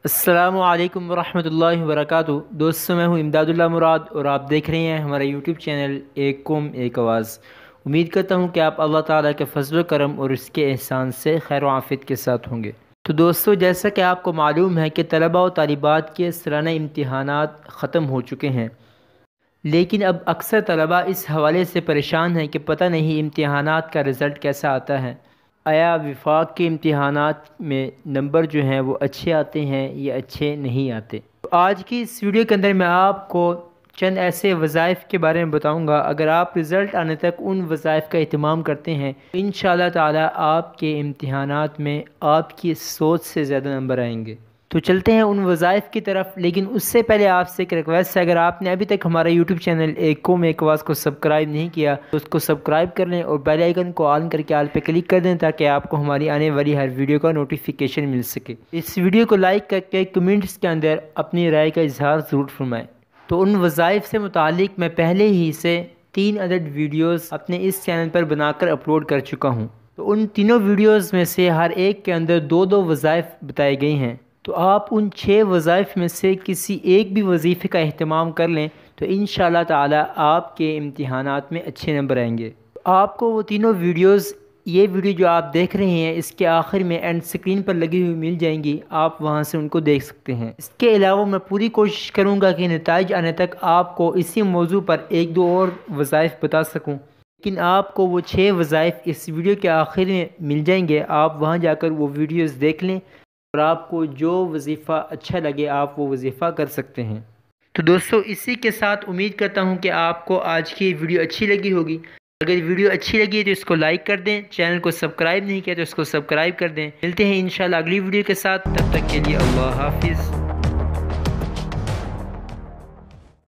السلام علیکم ورحمۃ اللہ وبرکاتہ۔ دوستوں، میں ہوں امداد اللہ مراد اور آپ دیکھ رہے ہیں ہمارا یوٹیوب چینل ایک قوم ایک آواز۔ امید کرتا ہوں کہ آپ اللہ تعالیٰ کے فضل و کرم اور اس کے احسان سے خیر و عافیت کے ساتھ ہوں گے۔ تو دوستوں، جیسا کہ آپ کو معلوم ہے کہ طلباء و طالبات کے سالانہ امتحانات ختم ہو چکے ہیں، لیکن اب اکثر طلباء اس حوالے سے پریشان ہیں کہ پتہ نہیں امتحانات کا رزلٹ کیسا آتا ہے۔ آیا وفاق کے امتحانات میں نمبر جو ہیں وہ اچھے آتے ہیں یا اچھے نہیں آتے؟ تو آج کی اس ویڈیو کے اندر میں آپ کو چند ایسے وظائف کے بارے میں بتاؤں گا۔ اگر آپ رزلٹ آنے تک ان وظائف کا اہتمام کرتے ہیں تو انشاءاللہ تعالی آپ کے امتحانات میں آپ کی سوچ سے زیادہ نمبر آئیں گے۔ تو چلتے ہیں ان وظائف کی طرف، لیکن اس سے پہلے آپ سے ایک ریکویسٹ ہے، اگر آپ نے ابھی تک ہمارا یوٹیوب چینل ایک قوم ایک آواز کو سبسکرائب نہیں کیا تو اس کو سبسکرائب کر لیں اور بیل آئیکن کو آن کر کے آل پہ کلک کر دیں تاکہ آپ کو ہماری آنے والی ہر ویڈیو کا نوٹیفیکیشن مل سکے۔ اس ویڈیو کو لائک کر کے کمنٹس کے اندر اپنی رائے کا اظہار ضرور فرمائیں۔ تو ان وظائف سے متعلق میں پہلے ہی سے 3 عدد ویڈیوز اپنے اس چینل پر بنا کر اپلوڈ کر چکا ہوں۔ تو ان تینوں ویڈیوز میں سے ہر ایک کے اندر 2 وظائف بتائے گئے ہیں۔ تو آپ ان 6 وظائف میں سے کسی ایک بھی وظیفے کا اہتمام کر لیں تو انشاءاللہ تعالی آپ کے امتحانات میں اچھے نمبر آئیں گے۔ آپ کو وہ تینوں ویڈیوز، یہ ویڈیو جو آپ دیکھ رہے ہیں اس کے آخر میں اینڈ سکرین پر لگی ہوئی مل جائیں گی، آپ وہاں سے ان کو دیکھ سکتے ہیں۔ اس کے علاوہ میں پوری کوشش کروں گا کہ نتائج آنے تک آپ کو اسی موضوع پر 1-2 اور وظائف بتا سکوں، لیکن آپ کو وہ 6 وظائف اس ویڈیو کے آخر میں مل جائیں گے۔ آپ وہاں جا کر وہ ویڈیوز دیکھ لیں اور آپ کو جو وظیفہ اچھا لگے آپ وہ وظیفہ کر سکتے ہیں۔ تو دوستو، اسی کے ساتھ امید کرتا ہوں کہ آپ کو آج کی ویڈیو اچھی لگی ہوگی۔ اگر ویڈیو اچھی لگی ہے تو اس کو لائک کر دیں، چینل کو سبسکرائب نہیں کیا تو اس کو سبسکرائب کر دیں۔ ملتے ہیں انشاءاللہ اگلی ویڈیو کے ساتھ، تب تک کے لیے اللہ حافظ۔